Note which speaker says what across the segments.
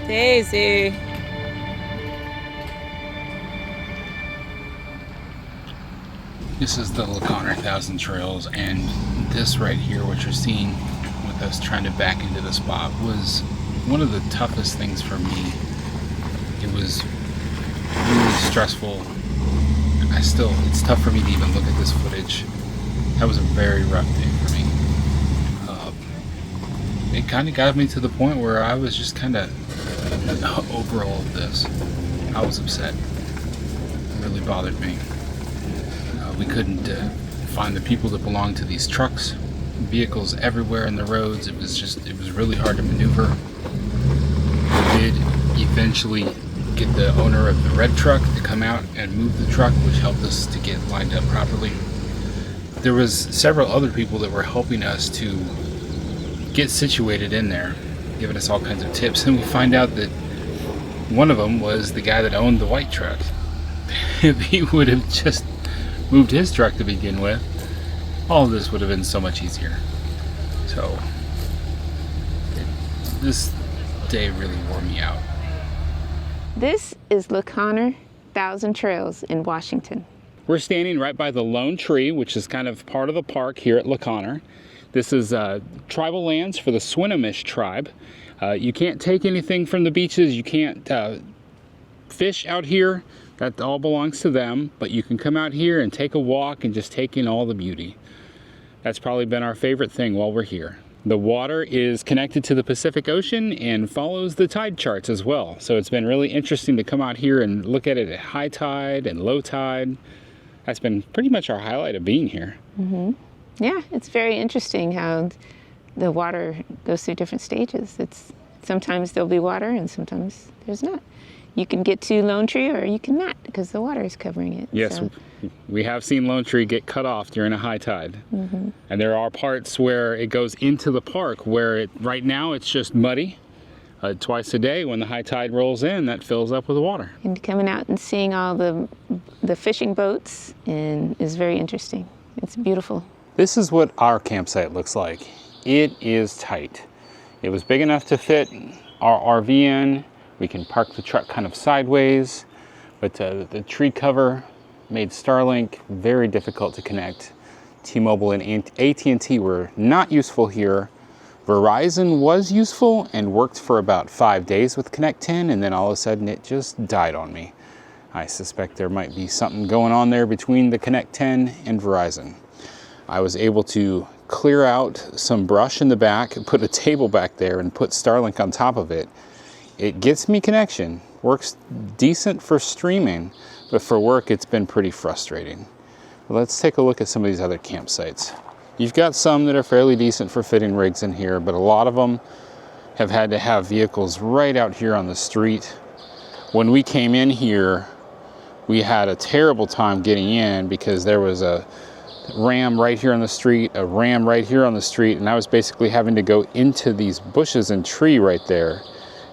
Speaker 1: Daisy.
Speaker 2: This is the LeConner 1000 Trails, and this right here, what you're seeing with us trying to back into the spot, was one of the toughest things for me. It was really stressful. It's tough for me to even look at this footage. That was a very rough day for me. It kind of got me to the point where I was just kind of over all of this. I was upset. It really bothered me. We couldn't find the people that belonged to these trucks. Vehicles everywhere in the roads. It was really hard to maneuver. We did eventually get the owner of the red truck to come out and move the truck, which helped us to get lined up properly. There was several other people that were helping us to get situated in there, giving us all kinds of tips, and we find out that one of them was the guy that owned the white truck. If he would have just moved his truck to begin with, all of this would have been so much easier. So this day really wore me out.
Speaker 3: This is LeConner 1000 Trails in Washington.
Speaker 2: We're standing right by the lone tree, which is kind of part of the park here at LeConner. This is tribal lands for the Swinomish tribe. You can't take anything from the beaches. You can't fish out here. That all belongs to them. But you can come out here and take a walk and just take in all the beauty. That's probably been our favorite thing while we're here. The water is connected to the Pacific Ocean and follows the tide charts as well. So it's been really interesting to come out here and look at it at high tide and low tide. That's been pretty much our highlight of being here.
Speaker 3: Mm-hmm. Yeah, it's very interesting how the water goes through different stages. Sometimes there'll be water and sometimes there's not. You can get to Lone Tree or you cannot because the water is covering it.
Speaker 2: Yes, so we have seen Lone Tree get cut off during a high tide.
Speaker 3: Mm-hmm.
Speaker 2: And there are parts where it goes into the park where right now it's just muddy. Twice a day when the high tide rolls in, that fills up with water.
Speaker 3: And coming out and seeing all the fishing boats is very interesting. It's beautiful.
Speaker 2: This is what our campsite looks like. It is tight. It was big enough to fit our RV in. We can park the truck kind of sideways, but the tree cover made Starlink very difficult to connect. T-Mobile and AT&T were not useful here. Verizon was useful and worked for about 5 days with Connect 10, and then all of a sudden it just died on me. I suspect there might be something going on there between the Connect 10 and Verizon. I was able to clear out some brush in the back, put a table back there, and put Starlink on top of it. It gets me connection, works decent for streaming, but for work it's been pretty frustrating. Let's take a look at some of these other campsites. You've got some that are fairly decent for fitting rigs in here, but a lot of them have had to have vehicles right out here on the street. When we came in here, we had a terrible time getting in because there was a ram right here on the street, a ram right here on the street, and I was basically having to go into these bushes and tree right there.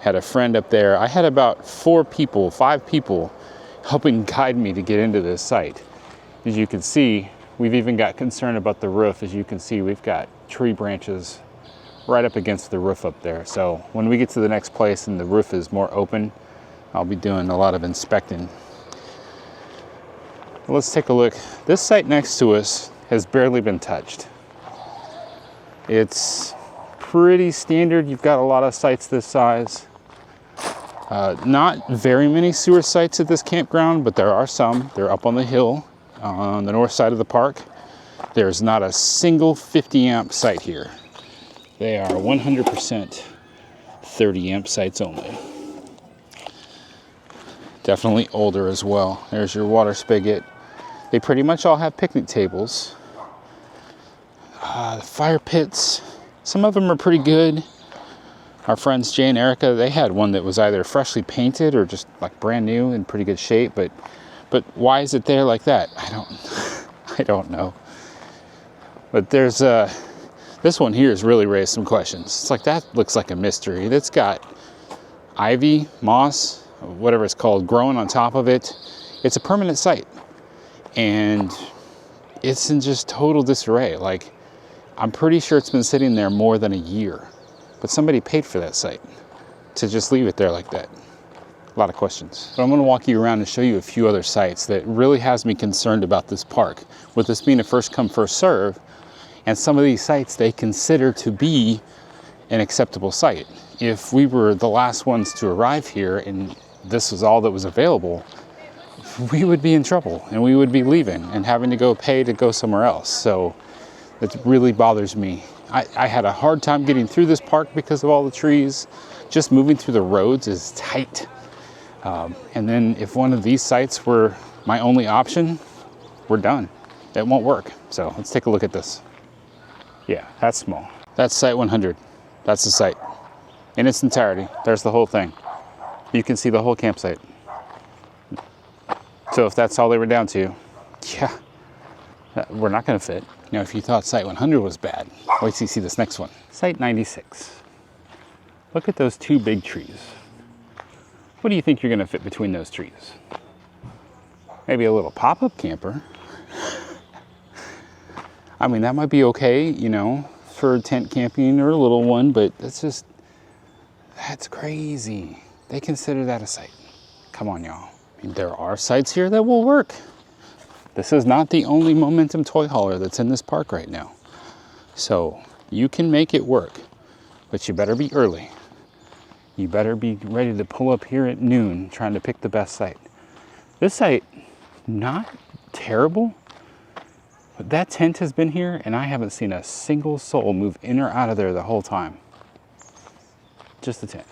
Speaker 2: Had a friend up there. I had about 5 people helping guide me to get into this site. As you can see, we've even got concern about the roof. As you can see, we've got tree branches right up against the roof up there. So when we get to the next place and the roof is more open, I'll be doing a lot of inspecting. Let's take a look. This site next to us has barely been touched. It's pretty standard. You've got a lot of sites this size. Not very many sewer sites at this campground, but there are some. They're up on the hill on the north side of the park. There's not a single 50 amp site here. They are 100% 30 amp sites only. Definitely older as well. There's your water spigot. They pretty much all have picnic tables. The fire pits, some of them are pretty good. Our friends Jay and Erica, they had one that was either freshly painted or just like brand new in pretty good shape, but why is it there like that? I don't know. But there's this one here has really raised some questions. It's like, that looks like a mystery. That's got ivy, moss, whatever it's called, growing on top of it. It's a permanent site, and it's in just total disarray. Like, I'm pretty sure it's been sitting there more than a year, but somebody paid for that site. to just leave it there like that? A lot of questions. But I'm gonna walk you around and show you a few other sites that really has me concerned about this park. With this being a first come, first serve, and some of these sites they consider to be an acceptable site. If we were the last ones to arrive here and this was all that was available, we would be in trouble and we would be leaving and having to go pay to go somewhere else. So it really bothers me. I had a hard time getting through this park because of all the trees. Just moving through the roads is tight. And then if one of these sites were my only option, we're done. It won't work. So let's take a look at this. Yeah, that's small. That's site 100. That's the site in its entirety. There's the whole thing. You can see the whole campsite. So if that's all they were down to, yeah, we're not gonna fit. Now, if you thought site 100 was bad, wait till you see this next one. Site 96. Look at those two big trees. What do you think you're gonna fit between those trees? Maybe a little pop-up camper. I mean, that might be okay, you know, for tent camping or a little one, but that's crazy. They consider that a site. Come on, y'all. I mean, there are sites here that will work. This is not the only Momentum toy hauler that's in this park right now. So you can make it work, but you better be early. You better be ready to pull up here at noon trying to pick the best site. This site, not terrible, but that tent has been here and I haven't seen a single soul move in or out of there the whole time. Just the tent.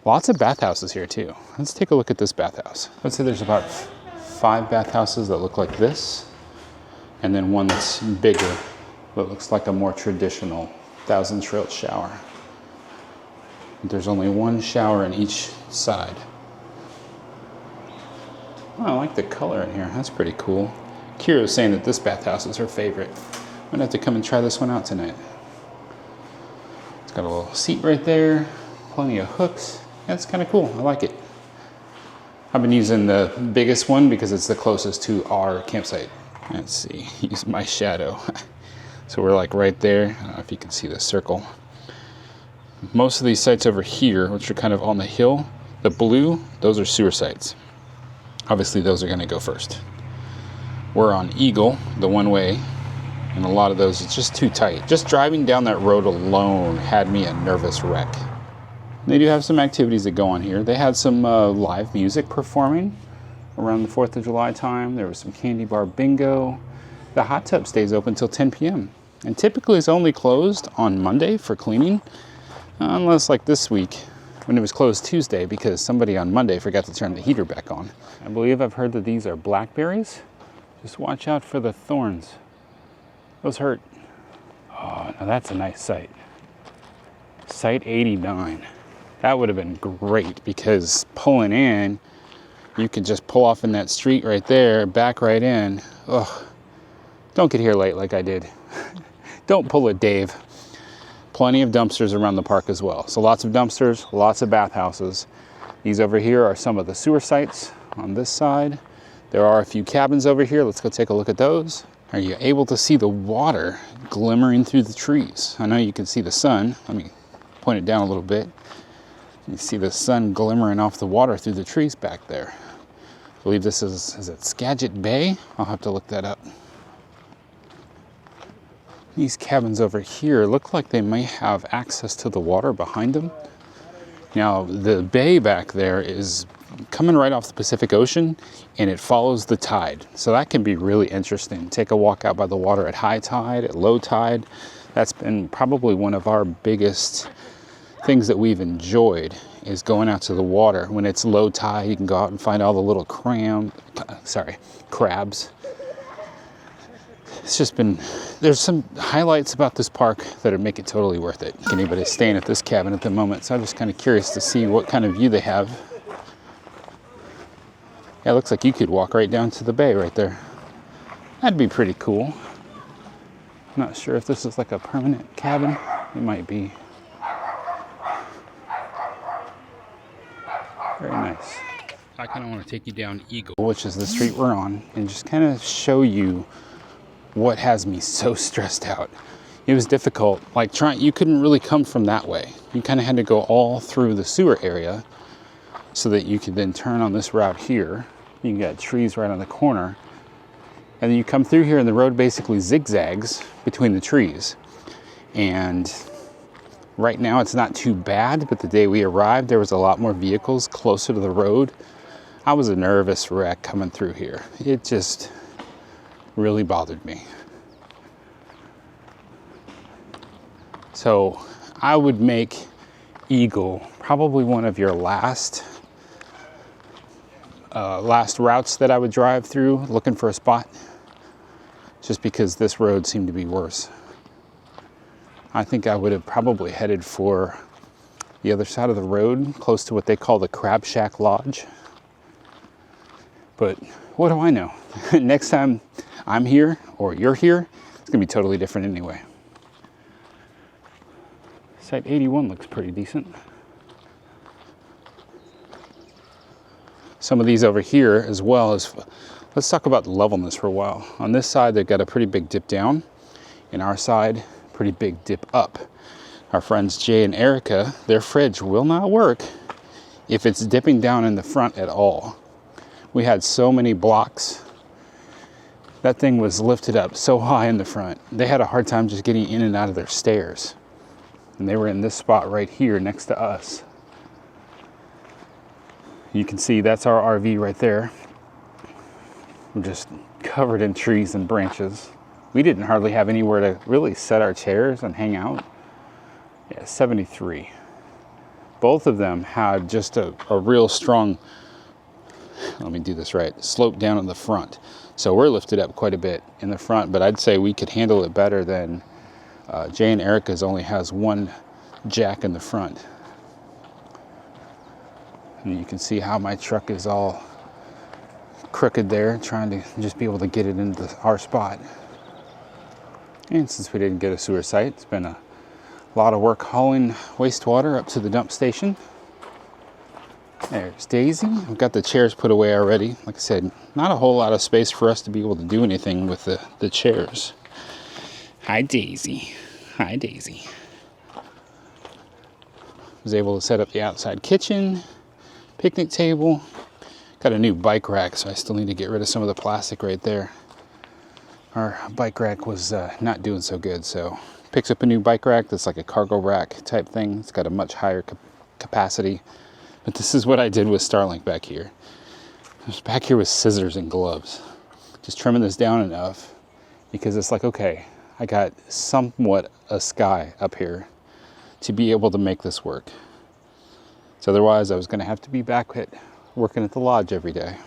Speaker 2: Lots of bathhouses here too. Let's take a look at this bathhouse. Let's say there's about 5 bathhouses that look like this, and then one that's bigger that looks like a more traditional 1,000 shower. There's only one shower in each side. Oh, I like the color in here. That's pretty cool. Kira's saying that this bathhouse is her favorite. I'm gonna have to come and try this one out tonight. It's got a little seat right there, plenty of hooks. That's kind of cool. I like it. I've been using the biggest one because it's the closest to our campsite. Let's see, use my shadow. So we're like right there. I don't know if you can see the circle. Most of these sites over here, which are kind of on the hill, the blue, those are sewer sites. Obviously those are gonna go first. We're on Eagle, the one way, and a lot of those, it's just too tight. Just driving down that road alone had me a nervous wreck. They do have some activities that go on here. They had some live music performing around the 4th of July time. There was some candy bar bingo. The hot tub stays open till 10 p.m. and typically is only closed on Monday for cleaning, unless like this week when it was closed Tuesday because somebody on Monday forgot to turn the heater back on. I believe I've heard that these are blackberries. Just watch out for the thorns. Those hurt. Oh, now that's a nice site. Site 89. That would have been great because pulling in, you could just pull off in that street right there, back right in. Ugh. Don't get here late like I did. Don't pull it, Dave. Plenty of dumpsters around the park as well. So lots of dumpsters, lots of bathhouses. These over here are some of the sewer sites on this side. There are a few cabins over here. Let's go take a look at those. Are you able to see the water glimmering through the trees? I know you can see the sun. Let me point it down a little bit. You see the sun glimmering off the water through the trees back there. I believe this is it Skagit Bay? I'll have to look that up. These cabins over here look like they may have access to the water behind them. Now, the bay back there is coming right off the Pacific Ocean and it follows the tide. So that can be really interesting. Take a walk out by the water at high tide, at low tide. That's been probably one of our biggest things that we've enjoyed is going out to the water. When it's low tide, you can go out and find all the little crabs. It's just been, there's some highlights about this park that make it totally worth it. Anybody's staying at this cabin at the moment, so I'm just kind of curious to see what kind of view they have. Yeah, it looks like you could walk right down to the bay right there. That'd be pretty cool. I'm not sure if this is like a permanent cabin. It might be. Very nice. I kind of want to take you down Eagle, which is the street we're on, and just kind of show you what has me so stressed out. it was difficult. Like you couldn't really come from that way. You kind of had to go all through the sewer area so that you could then turn on this route here. You got trees right on the corner. And then you come through here and the road basically zigzags between the trees. And right now it's not too bad, but the day we arrived, there was a lot more vehicles closer to the road. I was a nervous wreck coming through here. It just really bothered me. So I would make Eagle probably one of your last routes that I would drive through looking for a spot, just because this road seemed to be worse. I think I would have probably headed for the other side of the road, close to what they call the Crab Shack Lodge. But what do I know? Next time I'm here or you're here, it's gonna be totally different anyway. Site 81 looks pretty decent. Some of these over here as well as, let's talk about the levelness for a while. On this side, they've got a pretty big dip down. In our side, pretty big dip up. Our friends Jay and Erica, their fridge will not work if it's dipping down in the front at all. We had so many blocks. That thing was lifted up so high in the front. They had a hard time just getting in and out of their stairs. And they were in this spot right here next to us. You can see that's our RV right there. We're just covered in trees and branches. We didn't hardly have anywhere to really set our chairs and hang out. Yeah, 73. Both of them had just a real strong, let me do this right, slope down in the front. So we're lifted up quite a bit in the front, but I'd say we could handle it better than Jay and Erica's only has one jack in the front. And you can see how my truck is all crooked there, trying to just be able to get it into our spot. And since we didn't get a sewer site, it's been a lot of work hauling wastewater up to the dump station. There's Daisy. I've got the chairs put away already. Like I said, not a whole lot of space for us to be able to do anything with the chairs. Hi, Daisy. Hi, Daisy. Was able to set up the outside kitchen, picnic table. Got a new bike rack, so I still need to get rid of some of the plastic right there. Our bike rack was not doing so good, so picks up a new bike rack that's like a cargo rack type thing. It's got a much higher capacity. But this is what I did with Starlink back here. I was back here with scissors and gloves, just trimming this down enough, because it's like, okay, I got somewhat a sky up here to be able to make this work. So otherwise I was gonna have to be back working at the lodge every day.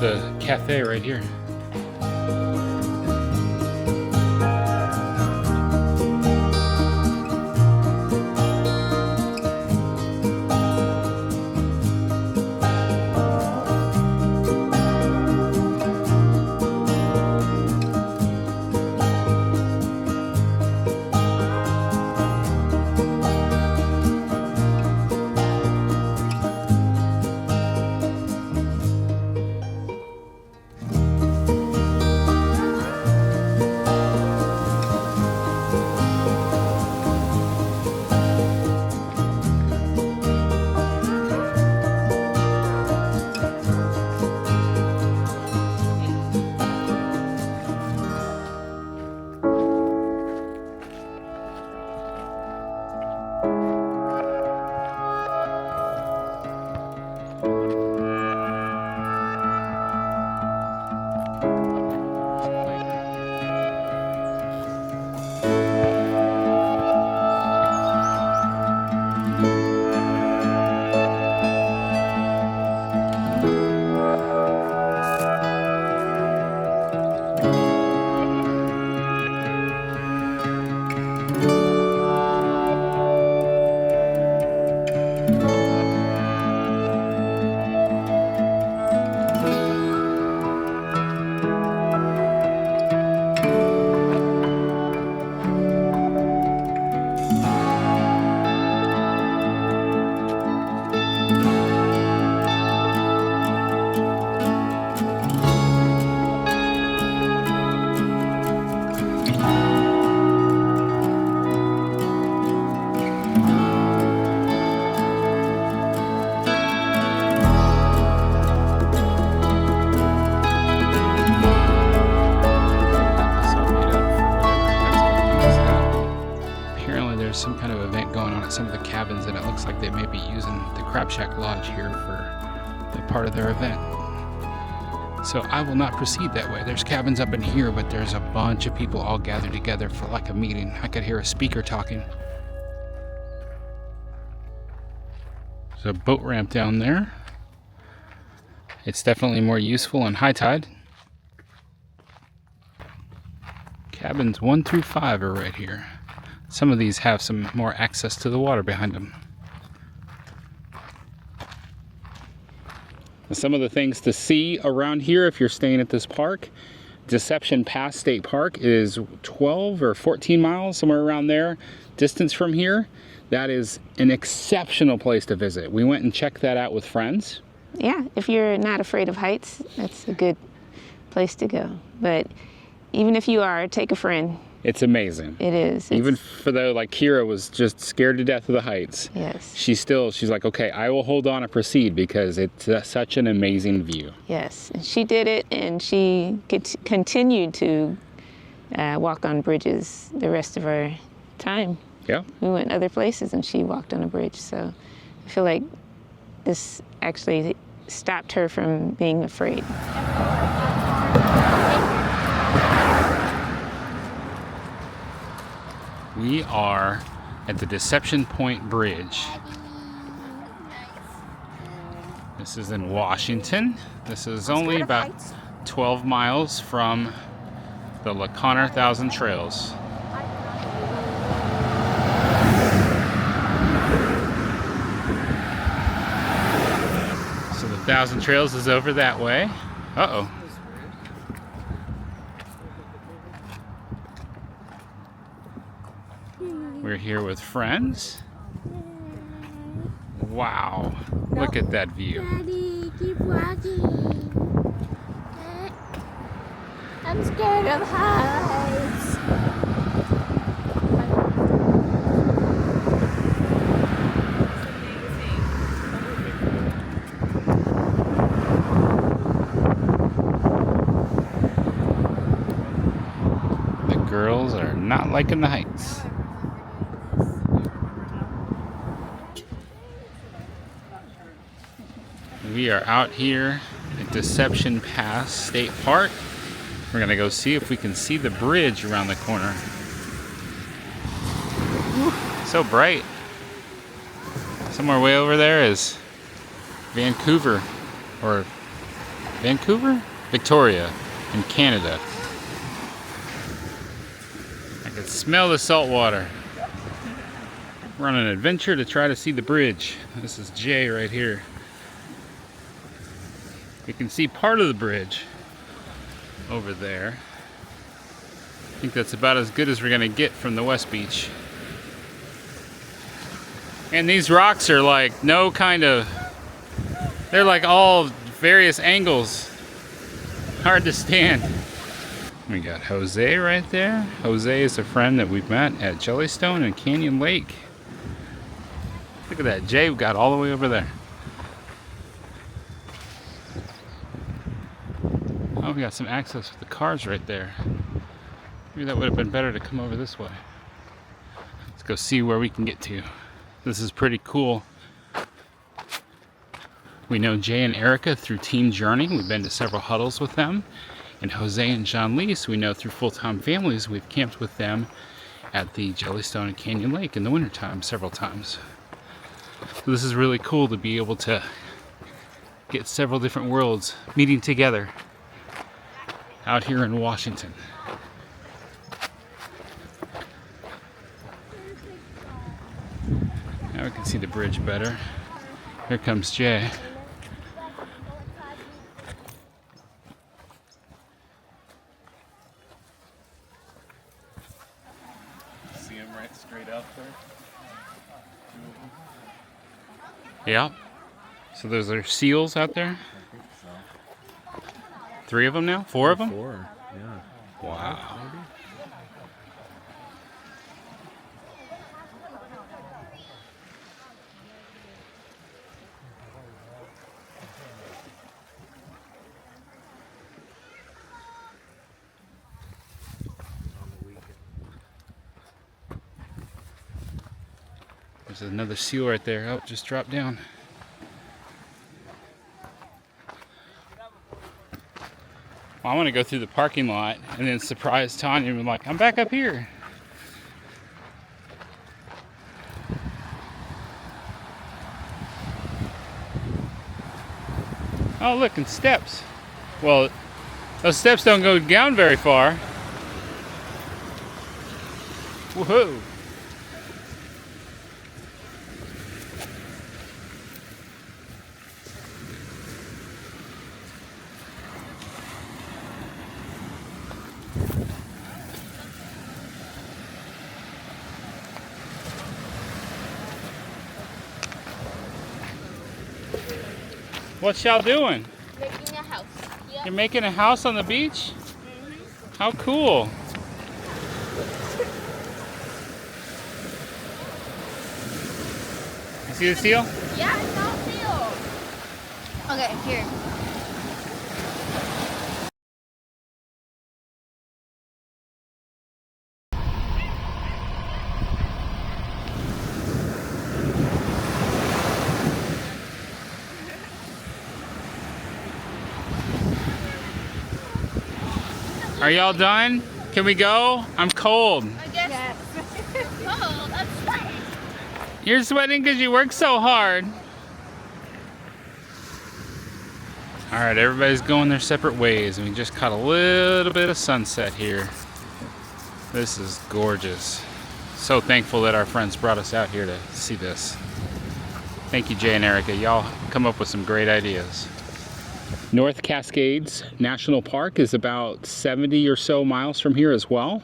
Speaker 2: the cafe right here. Some kind of event going on at some of the cabins, and it looks like they may be using the Crab Shack Lodge here for the part of their event. So I will not proceed that way. There's cabins up in here, but there's a bunch of people all gathered together for like a meeting. I could hear a speaker talking. There's a boat ramp down there. It's definitely more useful on high tide. Cabins 1 through 5 are right here. Some of these have some more access to the water behind them. Some of the things to see around here if you're staying at this park. Deception Pass State Park is 12 or 14 miles, somewhere around there, distance from here. That is an exceptional place to visit. We went and checked that out with friends.
Speaker 3: Yeah, if you're not afraid of heights, that's a good place to go. But even if you are, take a friend.
Speaker 2: It's amazing.
Speaker 3: It is.
Speaker 2: Even for though, like Kira was just scared to death of the heights.
Speaker 3: Yes.
Speaker 2: She's like, okay, I will hold on and proceed because it's such an amazing view.
Speaker 3: Yes, and she did it, and she continued to walk on bridges the rest of our time.
Speaker 2: Yeah.
Speaker 3: We went other places, and she walked on a bridge. So I feel like this actually stopped her from being afraid.
Speaker 2: We are at the Deception Point Bridge. This is in Washington. This is only about 12 miles from the La Conner Thousand Trails. So the Thousand Trails is over that way. Uh-oh. We're here with friends. Wow, look at that view.
Speaker 1: Daddy, keep walking. I'm scared of heights.
Speaker 2: The girls are not liking the heights. We are out here at Deception Pass State Park. We're gonna go see if we can see the bridge around the corner. So bright. Somewhere way over there is Vancouver, or Vancouver? Victoria in Canada. I can smell the salt water. We're on an adventure to try to see the bridge. This is Jay right here. You can see part of the bridge over there. I think that's about as good as we're gonna get from the West Beach. And these rocks are like no kind of, they're like all various angles. Hard to stand. We got Jose right there. Jose is a friend that we've met at Jellystone and Canyon Lake. Look at that, Jay got all the way over there. Oh, we got some access with the cars right there. Maybe that would have been better to come over this way. Let's go see where we can get to. This is pretty cool. We know Jay and Erica through Team Journey. We've been to several huddles with them. And Jose and John Leese, we know through Fulltime Families. We've camped with them at the Jellystone and Canyon Lake in the wintertime several times. So this is really cool to be able to get several different worlds meeting together out here in Washington. Now we can see the bridge better. Here comes Jay.
Speaker 4: See him right straight out there?
Speaker 2: Yeah. So those are seals out there?
Speaker 4: I think so.
Speaker 2: 3 of them now? 4 of them?
Speaker 4: 4, yeah.
Speaker 2: Wow.
Speaker 4: Maybe?
Speaker 2: There's another seal right there. Oh, just dropped down. Well, I want to go through the parking lot and then surprise Tanya and be like, I'm back up here. Oh, look, and steps. Well, those steps don't go down very far. Woohoo! What y'all doing?
Speaker 1: Making a house. Yep.
Speaker 2: You're making a house on the beach?
Speaker 1: Mm-hmm.
Speaker 2: How cool. You see the seal?
Speaker 1: Yeah, it's all sealed. Okay, here.
Speaker 2: Are y'all done? Can we go? I'm cold.
Speaker 1: I guess. Yes. Oh, that's nice.
Speaker 2: You're sweating because you work so hard. All right, everybody's going their separate ways, and we just caught a little bit of sunset here. This is gorgeous. So thankful that our friends brought us out here to see this. Thank you, Jay and Erica. Y'all come up with some great ideas. North Cascades National Park is about 70 or so miles from here as well.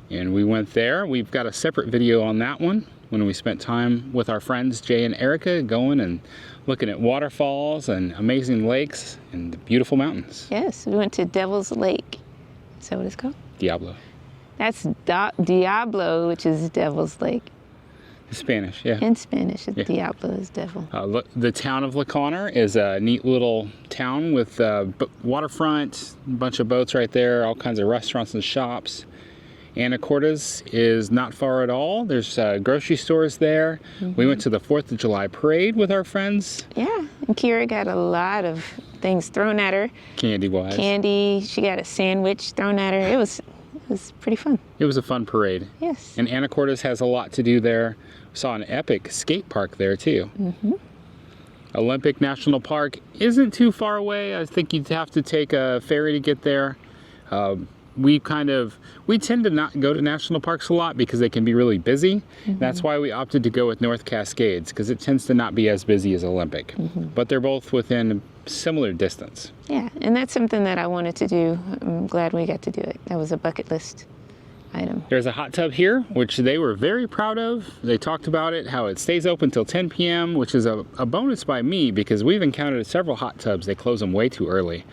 Speaker 2: And we went there. We've got a separate video on that one when we spent time with our friends Jay and Erica going and looking at waterfalls and amazing lakes and beautiful mountains.
Speaker 3: Yes, we went to Devil's Lake. Is that what it's called?
Speaker 2: Diablo.
Speaker 3: That's Diablo, which is Devil's Lake.
Speaker 2: Spanish, yeah.
Speaker 3: In Spanish,
Speaker 2: Yeah.
Speaker 3: Diablo is devil.
Speaker 2: The town of La Conner is a neat little town with waterfront, a bunch of boats right there, all kinds of restaurants and shops. Anacortes is not far at all. There's grocery stores there. Mm-hmm. We went to the 4th of July parade with our friends.
Speaker 3: Yeah, and Kira got a lot of things thrown at her.
Speaker 2: Candy-wise.
Speaker 3: Candy, she got a sandwich thrown at her. It was pretty fun.
Speaker 2: It was a fun parade.
Speaker 3: Yes.
Speaker 2: And Anacortes has a lot to do there. We saw an epic skate park there too.
Speaker 3: Mm-hmm.
Speaker 2: Olympic National Park isn't too far away. I think you'd have to take a ferry to get there. We tend to not go to national parks a lot because they can be really busy. That's why we opted to go with North Cascades, because it tends to not be as busy as Olympic. But they're both within a similar distance.
Speaker 3: Yeah, and that's something that I wanted to do. I'm glad we got to do it. That was a bucket list item.
Speaker 2: There's a hot tub here, which they were very proud of. They talked about it, how it stays open till 10 p.m., which is a bonus by me because we've encountered several hot tubs. They close them way too early.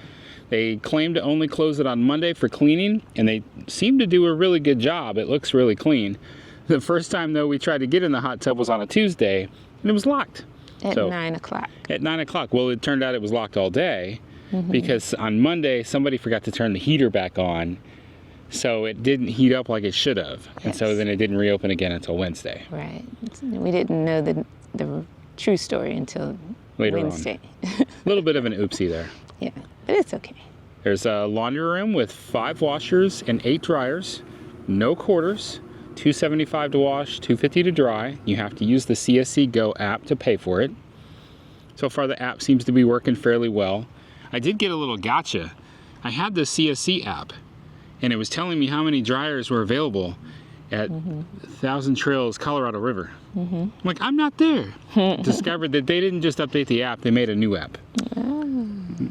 Speaker 2: They claim to only close it on Monday for cleaning, and they seem to do a really good job. It looks really clean. The first time, though, we tried to get in the hot tub was on a Tuesday, and it was locked.
Speaker 3: At 9 o'clock.
Speaker 2: At 9 o'clock. Well, it turned out it was locked all day because on Monday, somebody forgot to turn the heater back on, so it didn't heat up like it should have. And so then it didn't reopen again until Wednesday.
Speaker 3: Right. We didn't know the true story until
Speaker 2: Later
Speaker 3: Wednesday.
Speaker 2: on. A little bit of an oopsie there.
Speaker 3: Yeah, but it's okay.
Speaker 2: There's a laundry room with 5 washers and 8 dryers, no quarters, $2.75 to wash, $2.50 to dry. You have to use the CSC Go app to pay for it. So far the app seems to be working fairly well. I did get a little gotcha. I had the CSC app and it was telling me how many dryers were available at Thousand Trails, Colorado River. I'm like, I'm not there. Discovered that they didn't just update the app, they made a new app.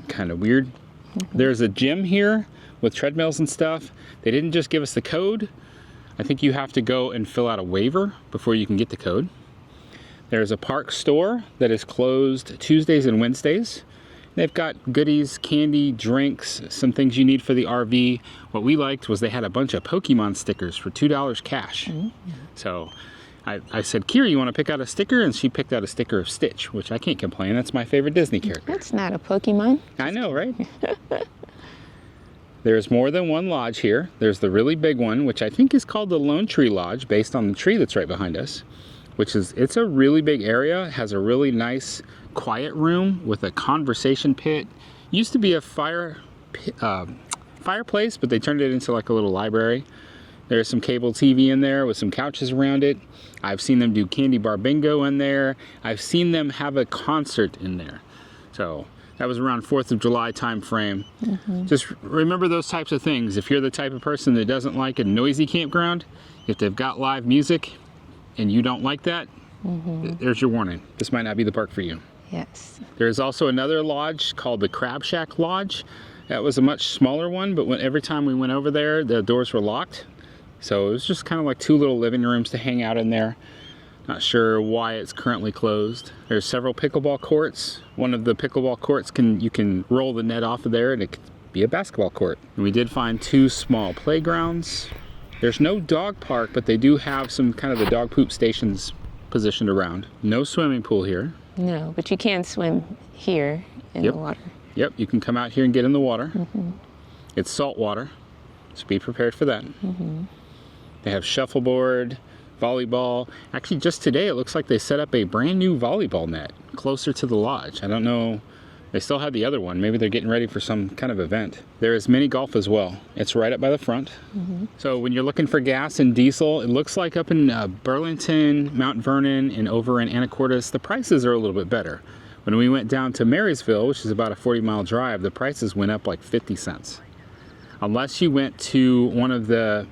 Speaker 2: Kind of weird. There's a gym here with treadmills and stuff. They didn't just give us the code. I think you have to go and fill out a waiver before you can get the code. There's a park store that is closed Tuesdays and Wednesdays. They've got goodies, candy, drinks, some things you need for the RV. What we liked was they had a bunch of Pokemon stickers for $2 cash. So I said, Kira, you want to pick out a sticker? And she picked out a sticker of Stitch, which I can't complain. That's my favorite Disney character.
Speaker 3: That's not a Pokemon.
Speaker 2: I know, right? There's more than one lodge here. There's the really big one, which I think is called the Lone Tree Lodge, based on the tree that's right behind us. It's a really big area. It has a really nice quiet room with a conversation pit. Used to be a fireplace, but they turned it into like a little library. There's some cable TV in there with some couches around it. I've seen them do candy bar bingo in there. I've seen them have a concert in there. So that was around 4th of July time frame. Just remember those types of things. If you're the type of person that doesn't like a noisy campground, if they've got live music and you don't like that, there's your warning. This might not be the park for you.
Speaker 3: Yes.
Speaker 2: There's also another lodge called the Crab Shack Lodge. That was a much smaller one, but every time we went over there, the doors were locked. So it was just kind of like 2 little living rooms to hang out in there. Not sure why it's currently closed. There's several pickleball courts. One of the pickleball courts you can roll the net off of there and it could be a basketball court. And we did find 2 small playgrounds. There's no dog park, but they do have some kind of the dog poop stations positioned around. No swimming pool here.
Speaker 3: No, but you can swim here in the water.
Speaker 2: Yep, you can come out here and get in the water. It's salt water, so be prepared for that. They have shuffleboard, volleyball. Actually, just today, it looks like they set up a brand new volleyball net closer to the lodge. I don't know. They still have the other one. Maybe they're getting ready for some kind of event. There is mini golf as well. It's right up by the front. So when you're looking for gas and diesel, it looks like up in Burlington, Mount Vernon, and over in Anacortes, the prices are a little bit better. When we went down to Marysville, which is about a 40-mile drive, the prices went up like 50 cents. Unless you went to one of the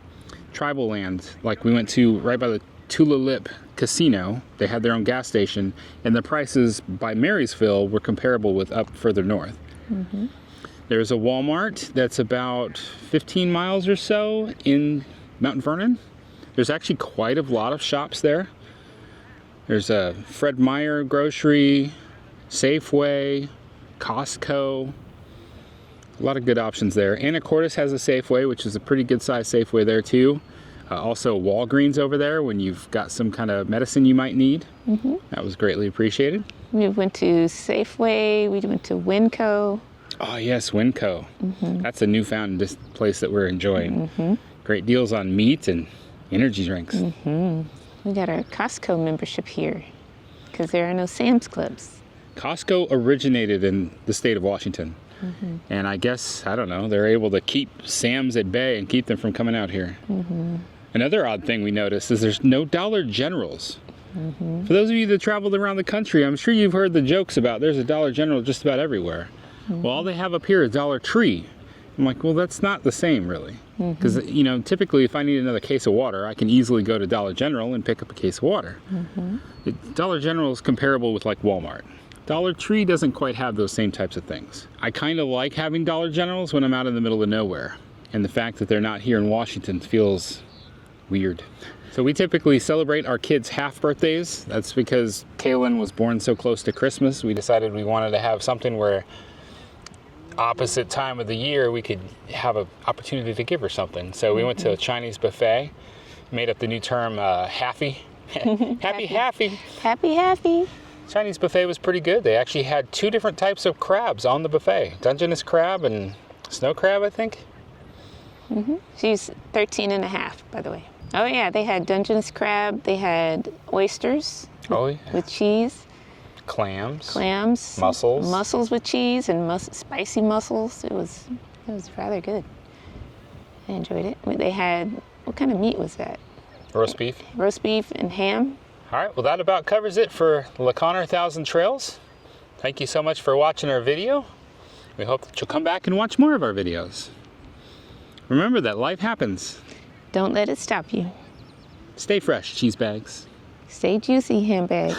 Speaker 2: tribal lands, like we went to right by the Tulalip Casino. They had their own gas station, and the prices by Marysville were comparable with up further north. There's a Walmart that's about 15 miles or so in Mount Vernon. There's actually quite a lot of shops there. There's a Fred Meyer grocery, Safeway, Costco. A lot of good options there. Anacortes has a Safeway, which is a pretty good sized Safeway there too. Also Walgreens over there when you've got some kind of medicine you might need. That was greatly appreciated.
Speaker 3: We went to Safeway, we went to Winco.
Speaker 2: Oh yes, Winco. That's a newfound place that we're enjoying. Great deals on meat and energy drinks.
Speaker 3: We got our Costco membership here because there are no Sam's Clubs.
Speaker 2: Costco originated in the state of Washington. And I guess, I don't know, they're able to keep Sam's at bay and keep them from coming out here. Another odd thing we noticed is there's no Dollar Generals. For those of you that traveled around the country, I'm sure you've heard the jokes about there's a Dollar General just about everywhere. Well, all they have up here is Dollar Tree. I'm like, well, that's not the same, really. Because, you know, typically if I need another case of water, I can easily go to Dollar General and pick up a case of water. Dollar General is comparable with like Walmart. Dollar Tree doesn't quite have those same types of things. I kind of like having Dollar Generals when I'm out in the middle of nowhere. And the fact that they're not here in Washington feels weird. So we typically celebrate our kids' half birthdays. That's because Kaylin was born so close to Christmas. We decided we wanted to have something where opposite time of the year we could have an opportunity to give her something. So we went to a Chinese buffet, made up the new term happy. Happy.
Speaker 3: Happy.
Speaker 2: Chinese buffet was pretty good. They actually had 2 different types of crabs on the buffet. Dungeness crab and snow crab, I think.
Speaker 3: She's 13 and a half, by the way. Oh yeah, they had Dungeness crab, they had oysters with cheese.
Speaker 2: Clams.
Speaker 3: Mussels with cheese and spicy mussels. It was rather good. I enjoyed it. They had, what kind of meat was that?
Speaker 2: Roast beef.
Speaker 3: Roast beef and ham.
Speaker 2: All right, well that about covers it for La Conner 1000 Trails. Thank you so much for watching our video. We hope that you'll come back and watch more of our videos. Remember that life happens.
Speaker 3: Don't let it stop you.
Speaker 2: Stay fresh, cheese bags.
Speaker 3: Stay juicy, handbag.